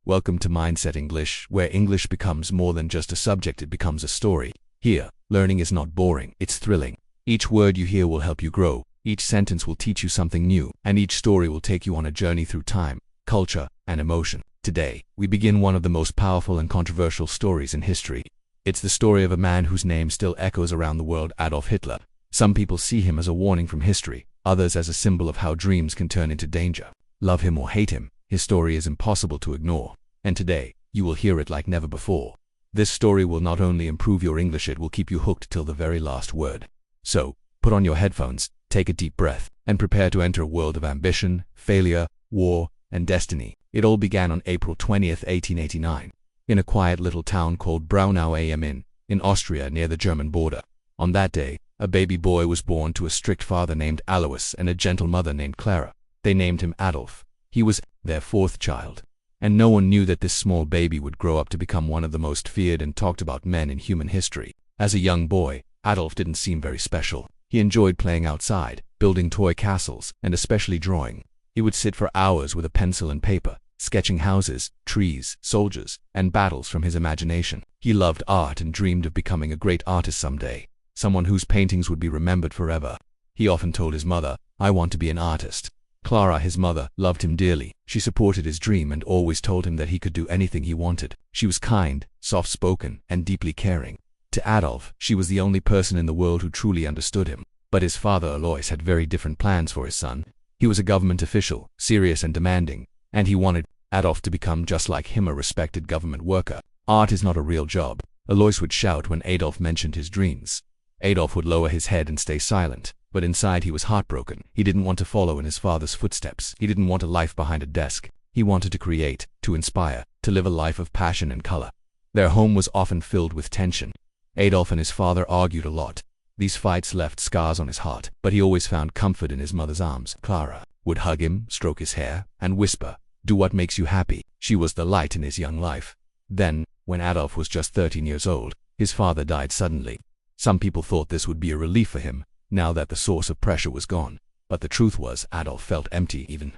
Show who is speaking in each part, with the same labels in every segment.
Speaker 1: Welcome to Mindset English, where English becomes more than just a subject, it becomes a story. Here, learning is not boring, it's thrilling. Each word you hear will help you grow, each sentence will teach you something new, and each story will take you on a journey through time, culture, and emotion. Today, we begin one of the most powerful and controversial stories in history. It's the story of a man whose name still echoes around the world, Adolf Hitler. Some people see him as a warning from history, others as a symbol of how dreams can turn into danger. Love him or hate him, his story is impossible to ignore. And today, you will hear it like never before. This story will not only improve your English, it will keep you hooked till the very last word. So, put on your headphones, take a deep breath, and prepare to enter a world of ambition, failure, war, and destiny. It all began on April 20th, 1889, in a quiet little town called Braunau am Inn, in Austria near the German border. On that day, a baby boy was born to a strict father named Alois and a gentle mother named Clara. They named him Adolf. He was their fourth child. And no one knew that this small baby would grow up to become one of the most feared and talked about men in human history. As a young boy, Adolf didn't seem very special. He enjoyed playing outside, building toy castles, and especially drawing. He would sit for hours with a pencil and paper, sketching houses, trees, soldiers, and battles from his imagination. He loved art and dreamed of becoming a great artist someday, someone whose paintings would be remembered forever. He often told his mother, "I want to be an artist." Clara, his mother, loved him dearly. She supported his dream and always told him that he could do anything he wanted. She was kind, soft-spoken, and deeply caring. To Adolf, she was the only person in the world who truly understood him. But his father Alois had very different plans for his son. He was a government official, serious and demanding, and he wanted Adolf to become just like him, a respected government worker. Art is not a real job, Alois would shout when Adolf mentioned his dreams. Adolf would lower his head and stay silent. But inside he was heartbroken. He didn't want to follow in his father's footsteps. He didn't want a life behind a desk. He wanted to create, to inspire, to live a life of passion and color. Their home was often filled with tension. Adolf and his father argued a lot. These fights left scars on his heart, but he always found comfort in his mother's arms. Clara would hug him, stroke his hair, and whisper, "Do what makes you happy." She was the light in his young life. Then, when Adolf was just 13 years old, his father died suddenly. Some people thought this would be a relief for him, now that the source of pressure was gone. But the truth was, Adolf felt empty. Even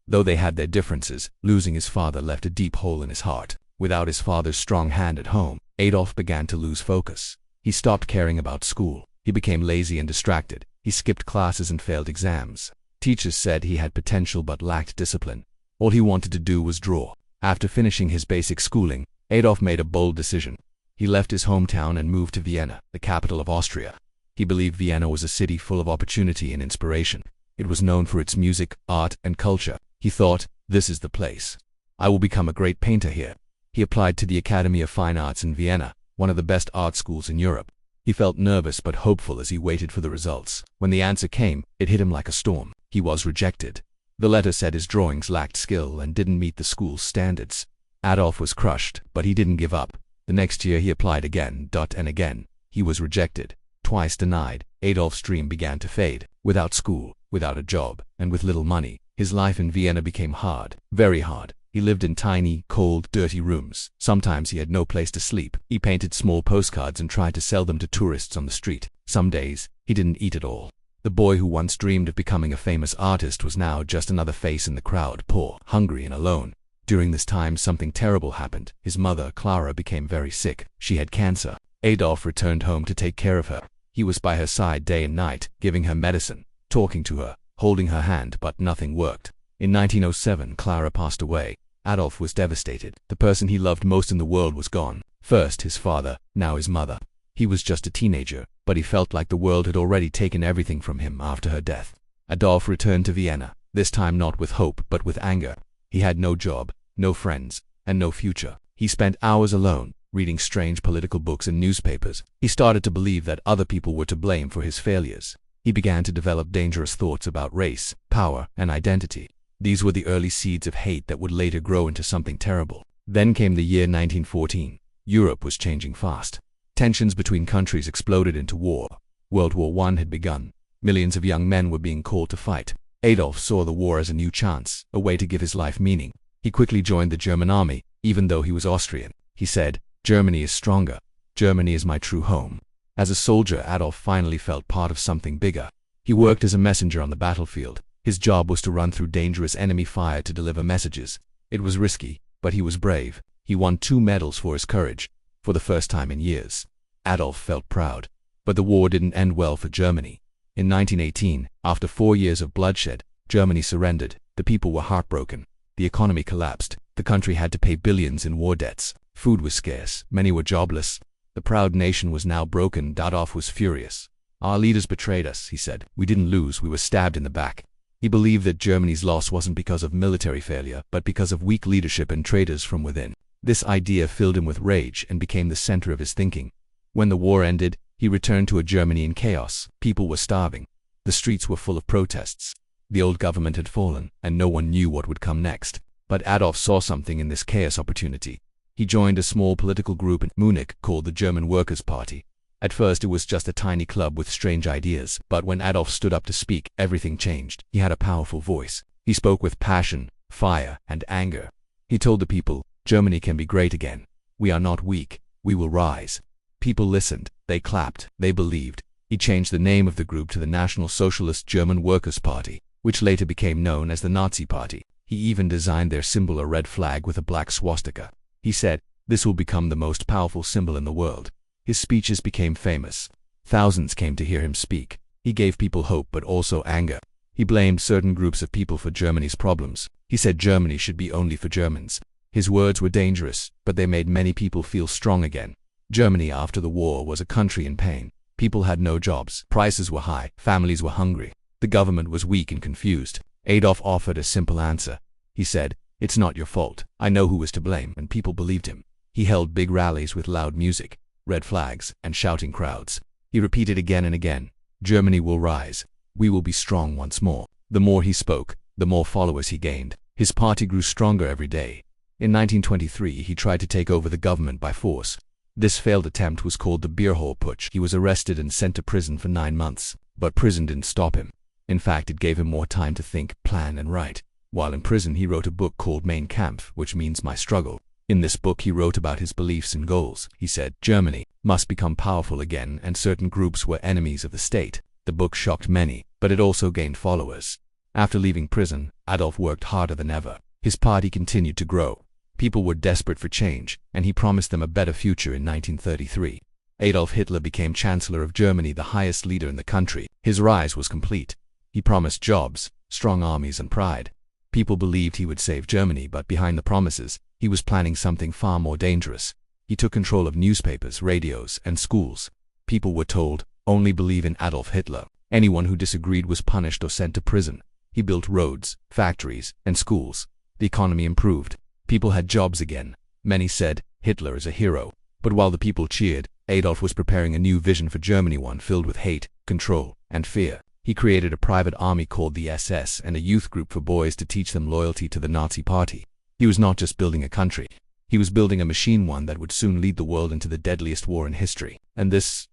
Speaker 1: though they had their differences, losing his father left a deep hole in his heart. Without his father's strong hand at home, Adolf began to lose focus. He stopped caring about school. He became lazy and distracted. He skipped classes and failed exams. Teachers said he had potential but lacked discipline. All he wanted to do was draw. After finishing his basic schooling, Adolf made a bold decision. He left his hometown and moved to Vienna, the capital of Austria. He believed Vienna was a city full of opportunity and inspiration. It was known for its music, art, and culture. He thought, "This is the place. I will become a great painter here." He applied to the Academy of Fine Arts in Vienna, one of the best art schools in Europe. He felt nervous but hopeful as he waited for the results. When the answer came, it hit him like a storm. He was rejected. The letter said his drawings lacked skill and didn't meet the school's standards. Adolf was crushed, but he didn't give up. The next year he applied again, and again. He was rejected. Twice denied. Adolf's dream began to fade. Without school, without a job, and with little money, his life in Vienna became hard, very hard. He lived in tiny, cold, dirty rooms. Sometimes he had no place to sleep. He painted small postcards and tried to sell them to tourists on the street. Some days, he didn't eat at all. The boy who once dreamed of becoming a famous artist was now just another face in the crowd, poor, hungry, and alone. During this time, something terrible happened. His mother, Clara, became very sick. She had cancer. Adolf returned home to take care of her. He was by her side day and night, giving her medicine, talking to her, holding her hand, but nothing worked. In 1907, Clara passed away. Adolf was devastated. The person he loved most in the world was gone. First his father, now his mother. He was just a teenager, but he felt like the world had already taken everything from him after her death. Adolf returned to Vienna, this time not with hope, but with anger. He had no job, no friends, and no future. He spent hours alone, reading strange political books and newspapers. He started to believe that other people were to blame for his failures. He began to develop dangerous thoughts about race, power, and identity. These were the early seeds of hate that would later grow into something terrible. Then came the year 1914. Europe was changing fast. Tensions between countries exploded into war. World War I had begun. Millions of young men were being called to fight. Adolf saw the war as a new chance, a way to give his life meaning. He quickly joined the German army, even though he was Austrian. He said, "Germany is stronger. Germany is my true home." As a soldier, Adolf finally felt part of something bigger. He worked as a messenger on the battlefield. His job was to run through dangerous enemy fire to deliver messages. It was risky, But he was brave. He won 2 medals for his courage, for the first time in years. Adolf felt proud. But the war didn't end well for Germany. In 1918, after 4 years of bloodshed, Germany surrendered. The people were heartbroken. The economy collapsed. The country had to pay billions in war debts. Food was scarce. Many were jobless. The proud nation was now broken. Adolf was furious. "Our leaders betrayed us," he said. "We didn't lose, we were stabbed in the back." He believed that Germany's loss wasn't because of military failure, but because of weak leadership and traitors from within. This idea filled him with rage and became the center of his thinking. When the war ended, he returned to a Germany in chaos. People were starving. The streets were full of protests. The old government had fallen, and no one knew what would come next. But Adolf saw something in this chaos opportunity. He joined a small political group in Munich called the German Workers' Party. At first it was just a tiny club with strange ideas, but when Adolf stood up to speak, everything changed. He had a powerful voice. He spoke with passion, fire, and anger. He told the people, "Germany can be great again. We are not weak. We will rise." People listened. They clapped. They believed. He changed the name of the group to the National Socialist German Workers' Party, which later became known as the Nazi Party. He even designed their symbol, a red flag with a black swastika. He said, "This will become the most powerful symbol in the world." His speeches became famous. Thousands came to hear him speak. He gave people hope but also anger. He blamed certain groups of people for Germany's problems. He said Germany should be only for Germans. His words were dangerous, but they made many people feel strong again. Germany after the war was a country in pain. People had no jobs. Prices were high. Families were hungry. The government was weak and confused. Adolf offered a simple answer. He said, "It's not your fault. I know who was to blame," and people believed him. He held big rallies with loud music, red flags, and shouting crowds. He repeated again and again, "Germany will rise. We will be strong once more." The more he spoke, the more followers he gained. His party grew stronger every day. In 1923, he tried to take over the government by force. This failed attempt was called the Beer Hall Putsch. He was arrested and sent to prison for 9 months. But prison didn't stop him. In fact, it gave him more time to think, plan, and write. While in prison, he wrote a book called Mein Kampf, which means My Struggle. In this book, he wrote about his beliefs and goals. He said, Germany must become powerful again, and certain groups were enemies of the state. The book shocked many, but it also gained followers. After leaving prison, Adolf worked harder than ever. His party continued to grow. People were desperate for change, and he promised them a better future in 1933. Adolf Hitler became Chancellor of Germany, the highest leader in the country. His rise was complete. He promised jobs, strong armies, and pride. People believed he would save Germany, but behind the promises, he was planning something far more dangerous. He took control of newspapers, radios, and schools. People were told, only believe in Adolf Hitler. Anyone who disagreed was punished or sent to prison. He built roads, factories, and schools. The economy improved. People had jobs again. Many said, Hitler is a hero. But while the people cheered, Adolf was preparing a new vision for Germany, one filled with hate, control, and fear. He created a private army called the SS and a youth group for boys to teach them loyalty to the Nazi Party. He was not just building a country. He was building a machine, one that would soon lead the world into the deadliest war in history. And this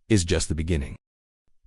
Speaker 1: is just the beginning.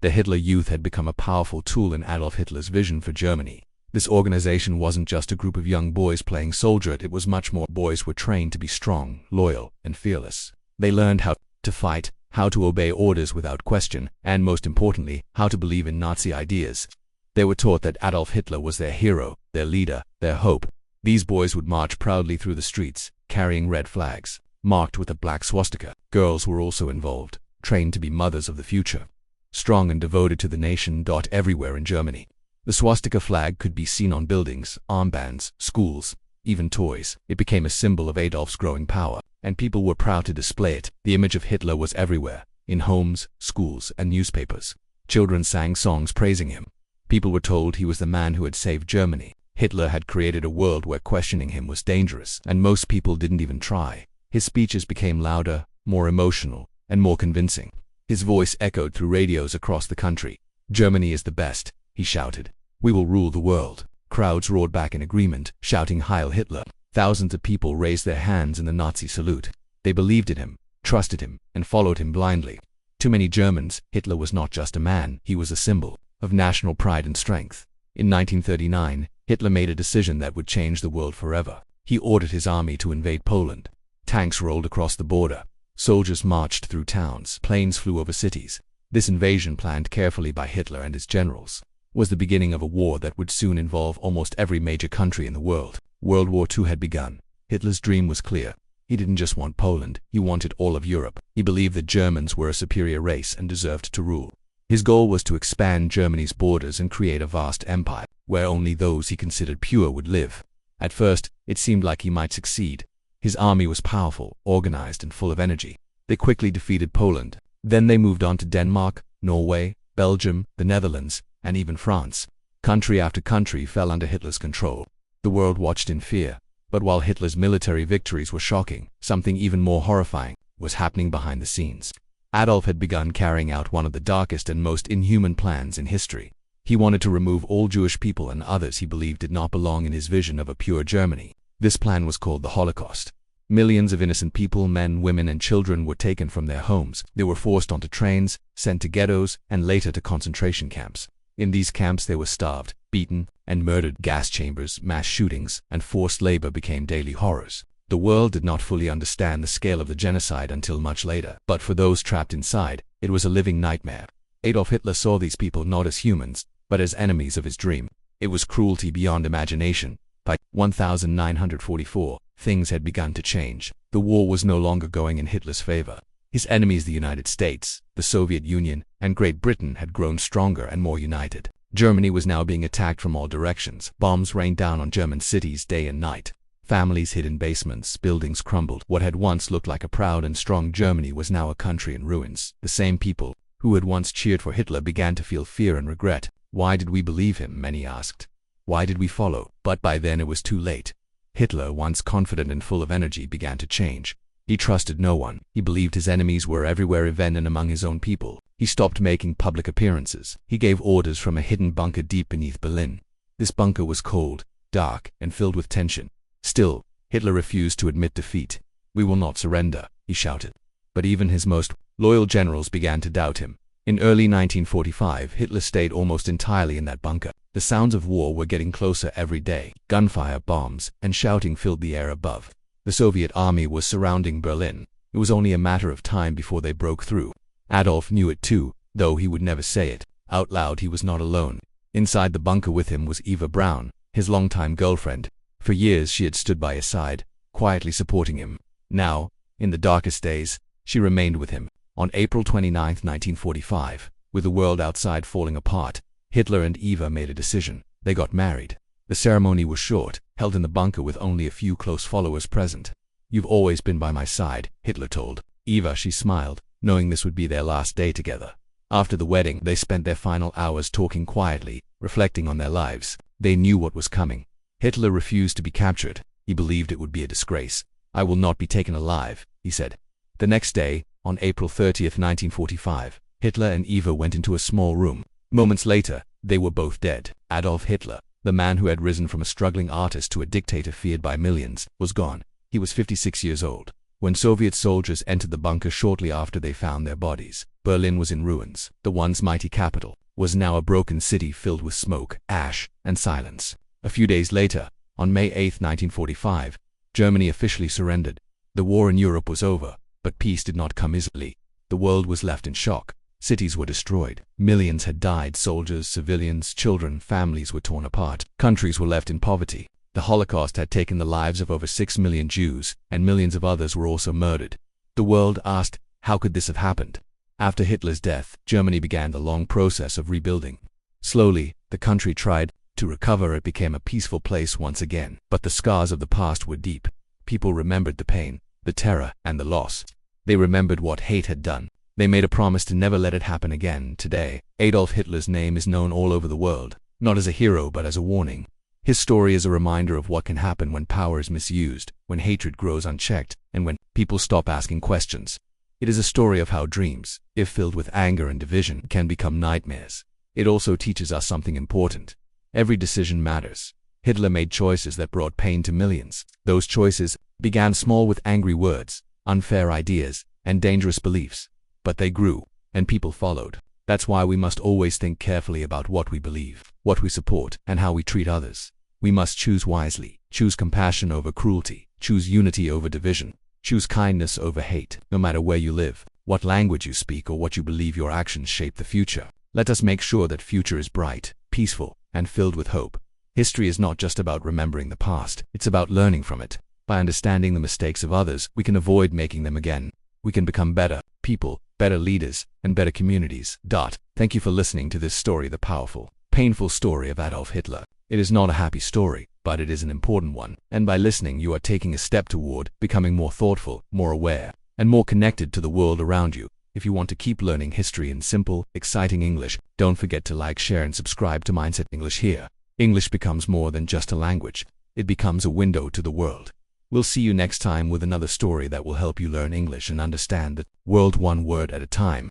Speaker 1: The Hitler Youth had become a powerful tool in Adolf Hitler's vision for Germany. This organization wasn't just a group of young boys playing soldier, it was much more. Boys were trained to be strong, loyal, and fearless. They learned how to fight, how to obey orders without question, and most importantly, how to believe in Nazi ideas. They were taught that Adolf Hitler was their hero, their leader, their hope. These boys would march proudly through the streets, carrying red flags, marked with a black swastika. Girls were also involved, trained to be mothers of the future. Strong and devoted to the nation. Everywhere in Germany, the swastika flag could be seen on buildings, armbands, schools, even toys. It became a symbol of Adolf's growing power, and people were proud to display it. The image of Hitler was everywhere, in homes, schools, and newspapers. Children sang songs praising him. People were told he was the man who had saved Germany. Hitler had created a world where questioning him was dangerous, and most people didn't even try. His speeches became louder, more emotional, and more convincing. His voice echoed through radios across the country. Germany is the best, he shouted. We will rule the world. Crowds roared back in agreement, shouting Heil Hitler. Thousands of people raised their hands in the Nazi salute. They believed in him, trusted him, and followed him blindly. To many Germans, Hitler was not just a man, he was a symbol of national pride and strength. In 1939, Hitler made a decision that would change the world forever. He ordered his army to invade Poland. Tanks rolled across the border. Soldiers marched through towns. Planes flew over cities. This invasion, planned carefully by Hitler and his generals, was the beginning of a war that would soon involve almost every major country in the world. World War II had begun. Hitler's dream was clear. He didn't just want Poland, he wanted all of Europe. He believed that Germans were a superior race and deserved to rule. His goal was to expand Germany's borders and create a vast empire, where only those he considered pure would live. At first, it seemed like he might succeed. His army was powerful, organized, and full of energy. They quickly defeated Poland. Then they moved on to Denmark, Norway, Belgium, the Netherlands, and even France. Country after country fell under Hitler's control. The world watched in fear. But while Hitler's military victories were shocking, something even more horrifying was happening behind the scenes. Adolf had begun carrying out one of the darkest and most inhuman plans in history. He wanted to remove all Jewish people and others he believed did not belong in his vision of a pure Germany. This plan was called the Holocaust. Millions of innocent people, men, women, and children were taken from their homes. They were forced onto trains, sent to ghettos, and later to concentration camps. In these camps they were starved, beaten, and murdered. Gas chambers, mass shootings, and forced labor became daily horrors. The world did not fully understand the scale of the genocide until much later. But for those trapped inside, it was a living nightmare. Adolf Hitler saw these people not as humans, but as enemies of his dream. It was cruelty beyond imagination. By 1944, things had begun to change. The war was no longer going in Hitler's favor. His enemies, the United States, the Soviet Union, and Great Britain, had grown stronger and more united. Germany was now being attacked from all directions. Bombs rained down on German cities day and night. Families hid in basements, buildings crumbled. What had once looked like a proud and strong Germany was now a country in ruins. The same people who had once cheered for Hitler began to feel fear and regret. Why did we believe him? Many asked. Why did we follow? But by then it was too late. Hitler, once confident and full of energy, began to change. He trusted no one. He believed his enemies were everywhere, even and among his own people. He stopped making public appearances. He gave orders from a hidden bunker deep beneath Berlin. This bunker was cold, dark, and filled with tension. Still, Hitler refused to admit defeat. "We will not surrender," he shouted. But even his most loyal generals began to doubt him. In early 1945, Hitler stayed almost entirely in that bunker. The sounds of war were getting closer every day. Gunfire, bombs, and shouting filled the air above. The Soviet army was surrounding Berlin. It was only a matter of time before they broke through. Adolf knew it too, though he would never say it. Out loud, he was not alone. Inside the bunker with him was Eva Braun, his longtime girlfriend. For years she had stood by his side, quietly supporting him. Now, in the darkest days, she remained with him. On April 29, 1945, with the world outside falling apart, Hitler and Eva made a decision. They got married. The ceremony was short, held in the bunker with only a few close followers present. "You've always been by my side," Hitler told Eva. She smiled, knowing this would be their last day together. After the wedding, they spent their final hours talking quietly, reflecting on their lives. They knew what was coming. Hitler refused to be captured. He believed it would be a disgrace. "I will not be taken alive," he said. The next day, on April 30, 1945, Hitler and Eva went into a small room. Moments later, they were both dead. Adolf Hitler, the man who had risen from a struggling artist to a dictator feared by millions, was gone. He was 56 years old. When Soviet soldiers entered the bunker shortly after they found their bodies, Berlin was in ruins. The once mighty capital was now a broken city filled with smoke, ash, and silence. A few days later, on May 8, 1945, Germany officially surrendered. The war in Europe was over, but peace did not come easily. The world was left in shock. Cities were destroyed. Millions had died. Soldiers, civilians, children, families were torn apart. Countries were left in poverty. The Holocaust had taken the lives of over 6 million Jews, and millions of others were also murdered. The world asked, how could this have happened? After Hitler's death, Germany began the long process of rebuilding. Slowly, the country tried to recover. It became a peaceful place once again. But the scars of the past were deep. People remembered the pain, the terror, and the loss. They remembered what hate had done. They made a promise to never let it happen again. Today, Adolf Hitler's name is known all over the world, not as a hero but as a warning. His story is a reminder of what can happen when power is misused, when hatred grows unchecked, and when people stop asking questions. It is a story of how dreams, if filled with anger and division, can become nightmares. It also teaches us something important. Every decision matters. Hitler made choices that brought pain to millions. Those choices began small with angry words, unfair ideas, and dangerous beliefs. But they grew, and people followed. That's why we must always think carefully about what we believe, what we support, and how we treat others. We must choose wisely, choose compassion over cruelty, choose unity over division, choose kindness over hate. No matter where you live, what language you speak, or what you believe, your actions shape the future. Let us make sure that future is bright, peaceful, and filled with hope. History is not just about remembering the past, it's about learning from it. By understanding the mistakes of others, we can avoid making them again. We can become better people, better leaders, and better communities. Thank you for listening to this story, the powerful, painful story of Adolf Hitler. It is not a happy story, but it is an important one. And by listening, you are taking a step toward becoming more thoughtful, more aware, and more connected to the world around you. If you want to keep learning history in simple, exciting English, don't forget to like, share, and subscribe to Mindset English here. English becomes more than just a language. It becomes a window to the world. We'll see you next time with another story that will help you learn English and understand the world one word at a time.